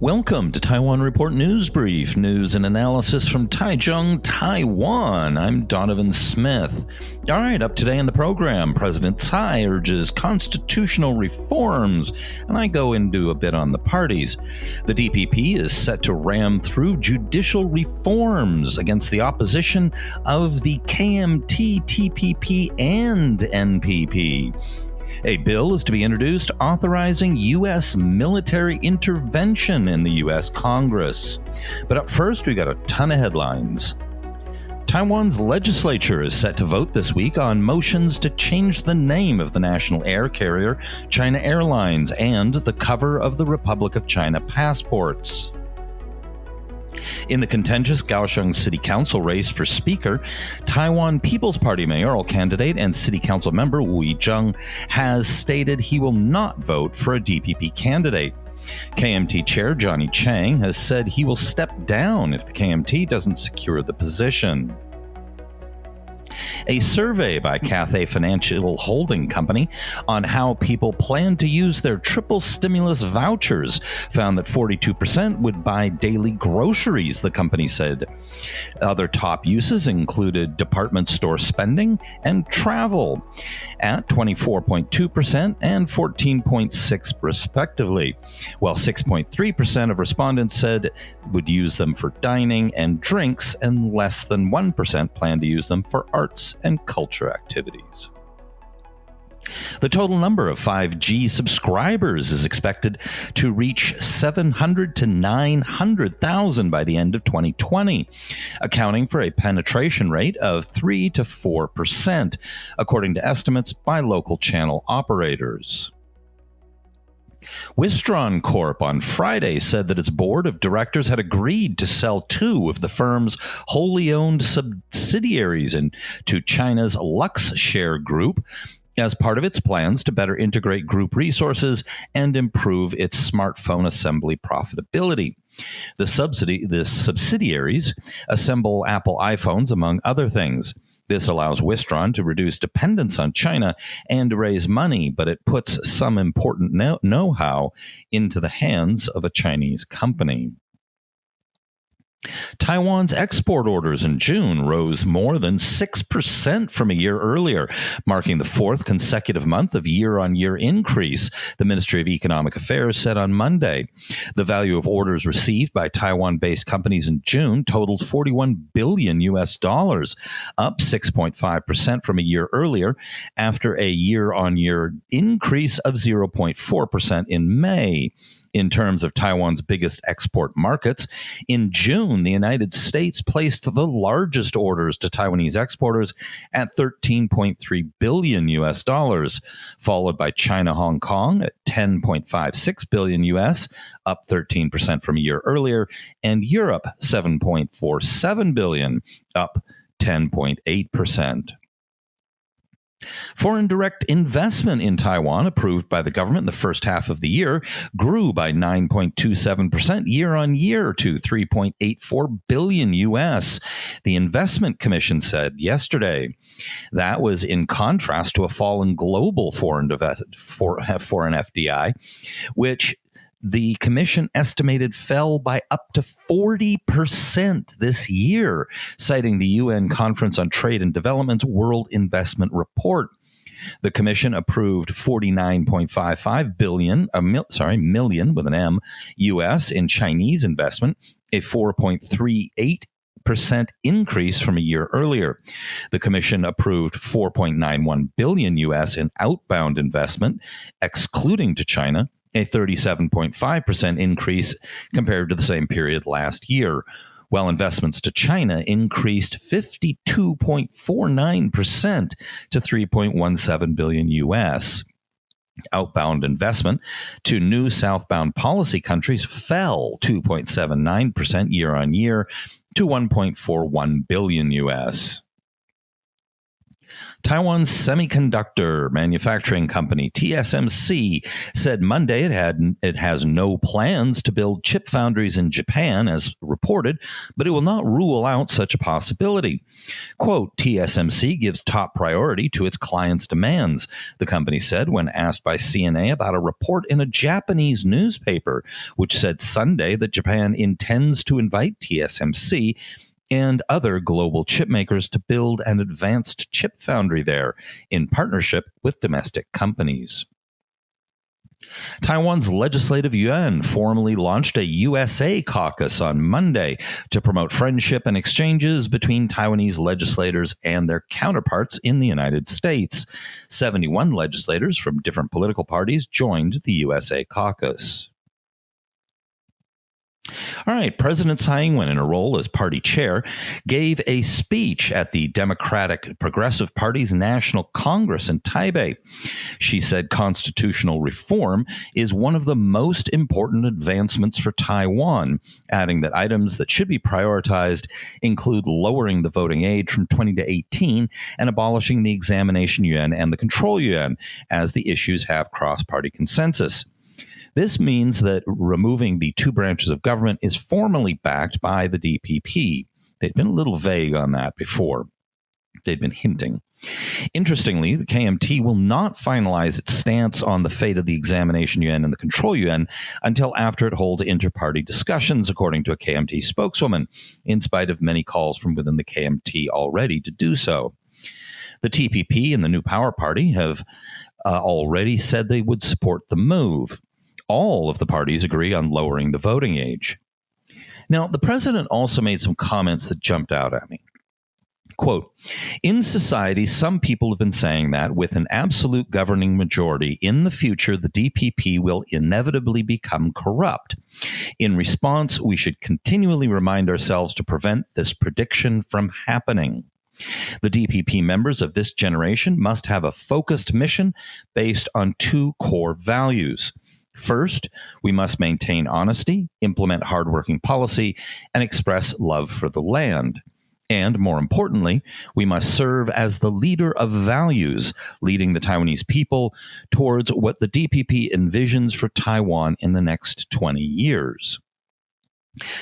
Welcome to Taiwan Report News Brief, news and analysis from Taichung, Taiwan. I'm Donovan Smith. All right, up today in the program, President Tsai urges constitutional reforms, and I go into a bit on the parties. The DPP is set to ram through judicial reforms against the opposition of the KMT, TPP, and NPP. A bill is to be introduced authorizing U.S. military intervention in the U.S. Congress. But up first, we got a ton of headlines. Taiwan's legislature is set to vote this week on motions to change the name of the national air carrier, China Airlines, and the cover of the Republic of China passports. In the contentious Kaohsiung City Council race for Speaker, Taiwan People's Party mayoral candidate and City Council member Wu Yizheng has stated he will not vote for a DPP candidate. KMT Chair Johnny Chang has said he will step down if the KMT doesn't secure the position. A survey by Cathay Financial Holding Company on how people plan to use their triple stimulus vouchers found that 42% would buy daily groceries, the company said. Other top uses included department store spending and travel at 24.2% and 14.6% respectively, while 6.3% of respondents said would use them for dining and drinks, and less than 1% plan to use them for arts and culture activities. The total number of 5G subscribers is expected to reach 700 to 900,000 by the end of 2020, accounting for a penetration rate of 3 to 4%, according to estimates by local channel operators. Wistron Corp on Friday said that its board of directors had agreed to sell two of the firm's wholly owned subsidiaries to China's Luxshare Group as part of its plans to better integrate group resources and improve its smartphone assembly profitability. The subsidiaries assemble Apple iPhones, among other things. This allows Wistron to reduce dependence on China and to raise money, but it puts some important know-how into the hands of a Chinese company. Taiwan's export orders in June rose more than 6% from a year earlier, marking the fourth consecutive month of year-on-year increase, the Ministry of Economic Affairs said on Monday. The value of orders received by Taiwan-based companies in June totaled $41 billion, up 6.5% from a year earlier, after a year-on-year increase of 0.4% in May. In terms of Taiwan's biggest export markets, in June, the United States placed the largest orders to Taiwanese exporters at $13.3 billion, followed by China, Hong Kong at $10.56 billion, up 13% from a year earlier, and Europe, $7.47 billion, up 10.8%. Foreign direct investment in Taiwan, approved by the government in the first half of the year, grew by 9.27% year-on-year to $3.84 billion. The Investment Commission said yesterday. That was in contrast to a fall in global foreign FDI, which the commission estimated fell by up to 40% this year, citing the UN Conference on Trade and Development's World Investment Report. The commission approved $49.55 million with an M, U.S. in Chinese investment, a 4.38% increase from a year earlier. The commission approved $4.91 billion U.S. in outbound investment, excluding to China, a 37.5% increase compared to the same period last year, while investments to China increased 52.49% to $3.17 billion U.S. Outbound investment to new southbound policy countries fell 2.79% year-on-year to $1.41 billion U.S. Taiwan's semiconductor manufacturing company TSMC said Monday it has no plans to build chip foundries in Japan, as reported, but it will not rule out such a possibility. Quote, TSMC gives top priority to its clients' demands, the company said when asked by CNA about a report in a Japanese newspaper, which said Sunday that Japan intends to invite TSMC and other global chip makers to build an advanced chip foundry there in partnership with domestic companies. Taiwan's Legislative Yuan formally launched a USA caucus on Monday to promote friendship and exchanges between Taiwanese legislators and their counterparts in the United States. 71 legislators from different political parties joined the USA caucus. All right, President Tsai, in her role as party chair, gave a speech at the Democratic Progressive Party's National Congress in Taipei. She said constitutional reform is one of the most important advancements for Taiwan, adding that items that should be prioritized include lowering the voting age from 20 to 18 and abolishing the examination yuan and the control yuan, as the issues have cross-party consensus. This means that removing the two branches of government is formally backed by the DPP. They'd been a little vague on that before. They'd been hinting. Interestingly, the KMT will not finalize its stance on the fate of the examination yuan and the control yuan until after it holds inter-party discussions, according to a KMT spokeswoman, in spite of many calls from within the KMT already to do so. The TPP and the New Power Party have already said they would support the move. All of the parties agree on lowering the voting age. Now, the president also made some comments that jumped out at me. Quote, in society, some people have been saying that with an absolute governing majority in the future, the DPP will inevitably become corrupt. In response, we should continually remind ourselves to prevent this prediction from happening. The DPP members of this generation must have a focused mission based on two core values. First, we must maintain honesty, implement hardworking policy, and express love for the land. And more importantly, we must serve as the leader of values, leading the Taiwanese people towards what the DPP envisions for Taiwan in the next 20 years.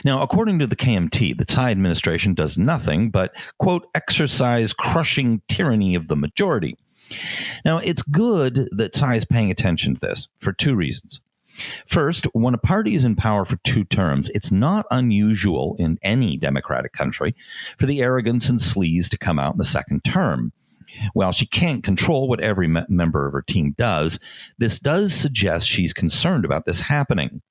Now, according to the KMT, the Tsai administration does nothing but, quote, exercise crushing tyranny of the majority. Now, it's good that Tsai is paying attention to this for two reasons. First, when a party is in power for 2 terms, it's not unusual in any democratic country for the arrogance and sleaze to come out in the second term. While she can't control what every member of her team does, this does suggest she's concerned about this happening.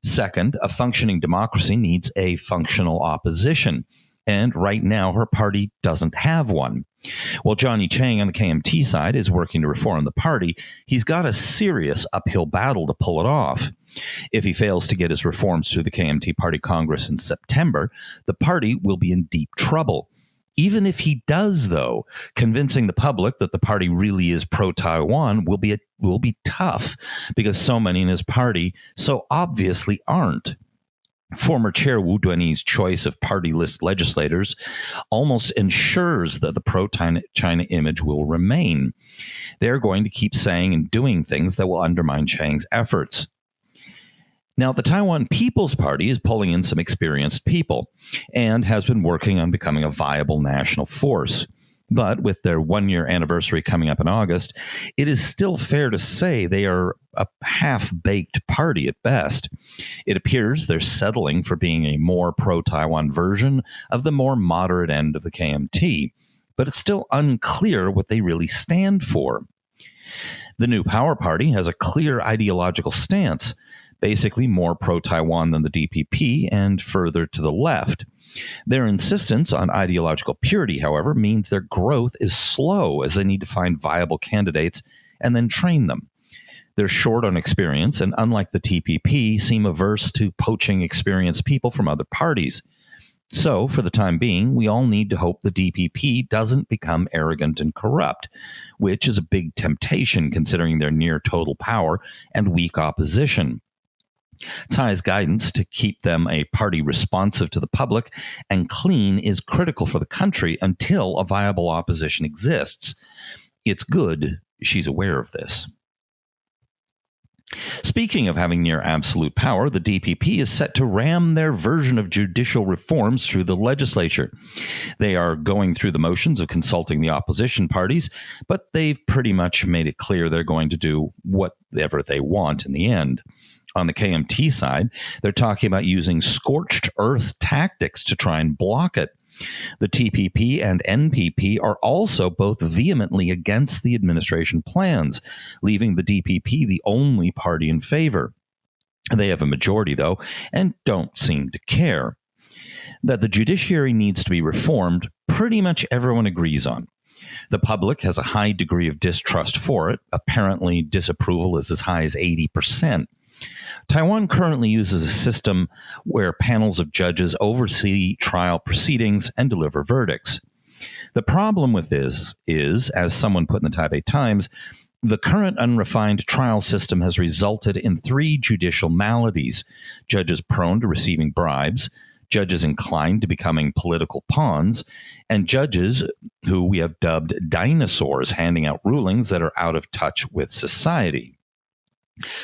Second, a functioning democracy needs a functional opposition. And right now, her party doesn't have one. While Johnny Chang on the KMT side is working to reform the party, he's got a serious uphill battle to pull it off. If he fails to get his reforms through the KMT Party Congress in September, the party will be in deep trouble. Even if he does, though, convincing the public that the party really is pro-Taiwan will be tough, because so many in his party so obviously aren't. Former Chair Wu Duanyi's choice of party list legislators almost ensures that the pro-China image will remain. They're going to keep saying and doing things that will undermine Chang's efforts. Now, the Taiwan People's Party is pulling in some experienced people and has been working on becoming a viable national force. But with their 1-year anniversary coming up in August, it is still fair to say they are a half-baked party at best. It appears they're settling for being a more pro-Taiwan version of the more moderate end of the KMT, but it's still unclear what they really stand for. The New Power Party has a clear ideological stance, basically more pro-Taiwan than the DPP and further to the left. Their insistence on ideological purity, however, means their growth is slow, as they need to find viable candidates and then train them. They're short on experience, and unlike the TPP, seem averse to poaching experienced people from other parties. So, for the time being, we all need to hope the DPP doesn't become arrogant and corrupt, which is a big temptation considering their near total power and weak opposition. Tsai's guidance to keep them a party responsive to the public and clean is critical for the country until a viable opposition exists. It's good she's aware of this. Speaking of having near absolute power, the DPP is set to ram their version of judicial reforms through the legislature. They are going through the motions of consulting the opposition parties, but they've pretty much made it clear they're going to do whatever they want in the end. On the KMT side, they're talking about using scorched earth tactics to try and block it. The TPP and NPP are also both vehemently against the administration plans, leaving the DPP the only party in favor. They have a majority, though, and don't seem to care. That the judiciary needs to be reformed, pretty much everyone agrees on. The public has a high degree of distrust for it. Apparently, disapproval is as high as 80%. Taiwan currently uses a system where panels of judges oversee trial proceedings and deliver verdicts. The problem with this is, as someone put in the Taipei Times, the current unrefined trial system has resulted in 3 judicial maladies: judges prone to receiving bribes, judges inclined to becoming political pawns, and judges who we have dubbed dinosaurs, handing out rulings that are out of touch with society.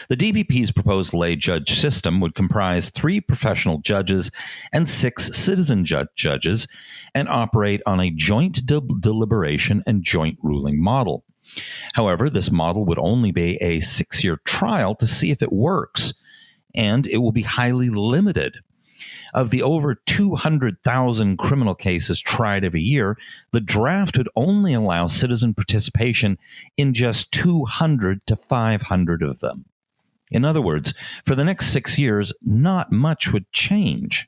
The DPP's proposed lay judge system would comprise 3 professional judges and 6 citizen judges and operate on a joint deliberation and joint ruling model. However, this model would only be a 6-year trial to see if it works, and it will be highly limited. Of the over 200,000 criminal cases tried every year, the draft would only allow citizen participation in just 200 to 500 of them. In other words, for the next 6 years, not much would change.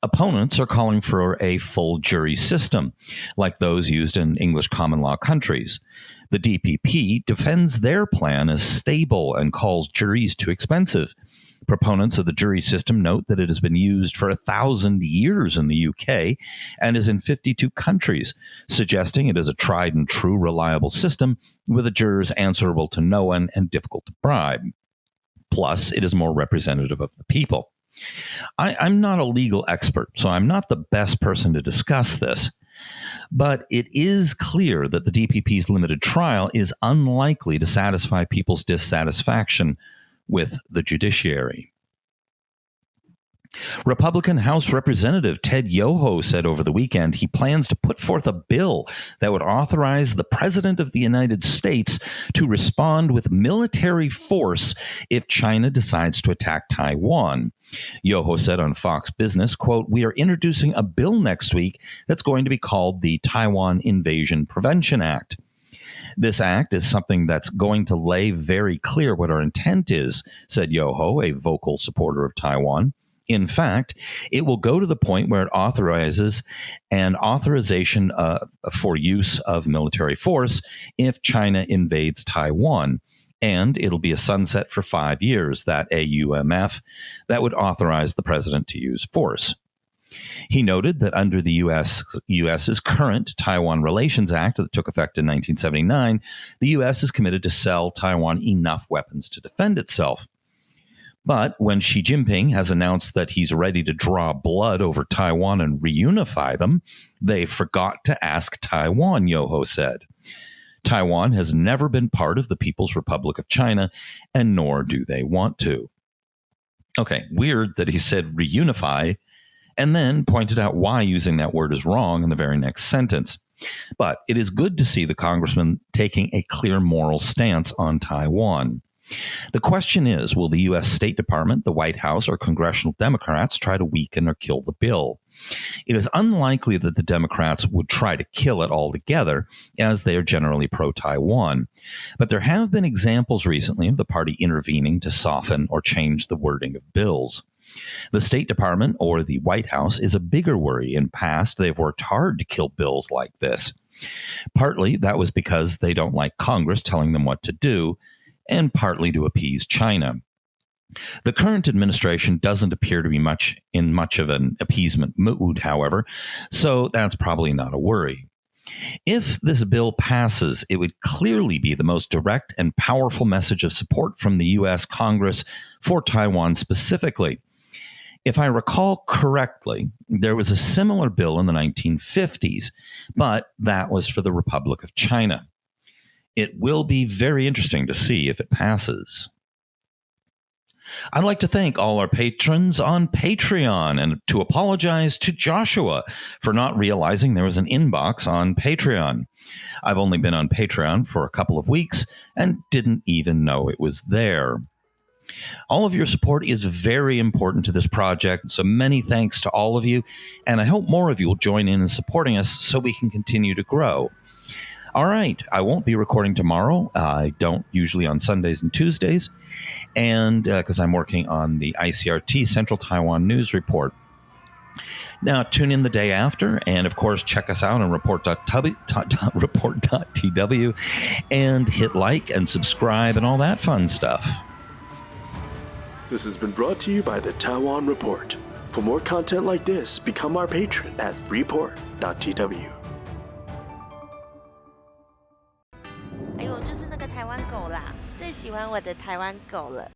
Opponents are calling for a full jury system, like those used in English common law countries. The DPP defends their plan as stable and calls juries too expensive. Proponents of the jury system note that it has been used for 1,000 years in the UK and is in 52 countries, suggesting it is a tried and true reliable system with the jurors answerable to no one and difficult to bribe. Plus, it is more representative of the people. I'm not a legal expert, so I'm not the best person to discuss this. But it is clear that the DPP's limited trial is unlikely to satisfy people's dissatisfaction with the judiciary. Republican House Representative Ted Yoho said over the weekend he plans to put forth a bill that would authorize the President of the United States to respond with military force if China decides to attack Taiwan. Yoho said on Fox Business, quote, "We are introducing a bill next week that's going to be called the Taiwan Invasion Prevention Act. This act is something that's going to lay very clear what our intent is," said Yoho, a vocal supporter of Taiwan. In fact, it will go to the point where it authorizes an authorization for use of military force if China invades Taiwan. And it'll be a sunset for 5 years, that AUMF, that would authorize the president to use force. He noted that under the U.S.'s current Taiwan Relations Act that took effect in 1979, the U.S. is committed to sell Taiwan enough weapons to defend itself. But when Xi Jinping has announced that he's ready to draw blood over Taiwan and reunify them, they forgot to ask Taiwan, Yoho said. Taiwan has never been part of the People's Republic of China, and nor do they want to. Okay, weird that he said reunify, and then pointed out why using that word is wrong in the very next sentence. But it is good to see the congressman taking a clear moral stance on Taiwan. The question is, will the U.S. State Department, the White House, or congressional Democrats try to weaken or kill the bill? It is unlikely that the Democrats would try to kill it altogether, as they are generally pro-Taiwan. But there have been examples recently of the party intervening to soften or change the wording of bills. The State Department or the White House is a bigger worry. In past, they've worked hard to kill bills like this. Partly that was because they don't like Congress telling them what to do, and partly to appease China. The current administration doesn't appear to be much of an appeasement mood, however, so that's probably not a worry. If this bill passes, it would clearly be the most direct and powerful message of support from the U.S. Congress for Taiwan specifically. If I recall correctly, there was a similar bill in the 1950s, but that was for the Republic of China. It will be very interesting to see if it passes. I'd like to thank all our patrons on Patreon and to apologize to Joshua for not realizing there was an inbox on Patreon. I've only been on Patreon for a couple of weeks and didn't even know it was there. All of your support is very important to this project, so many thanks to all of you, and I hope more of you will join in supporting us so we can continue to grow. All right, I won't be recording tomorrow. I don't usually on Sundays and Tuesdays, and because I'm working on the ICRT Central Taiwan News Report. Now, tune in the day after, and of course, check us out on report.tw and hit like and subscribe and all that fun stuff. This has been brought to you by the Taiwan Report. For more content like this, become our patron at report.tw. 哎呦，就是那个台湾狗啦，最喜欢我的台湾狗了。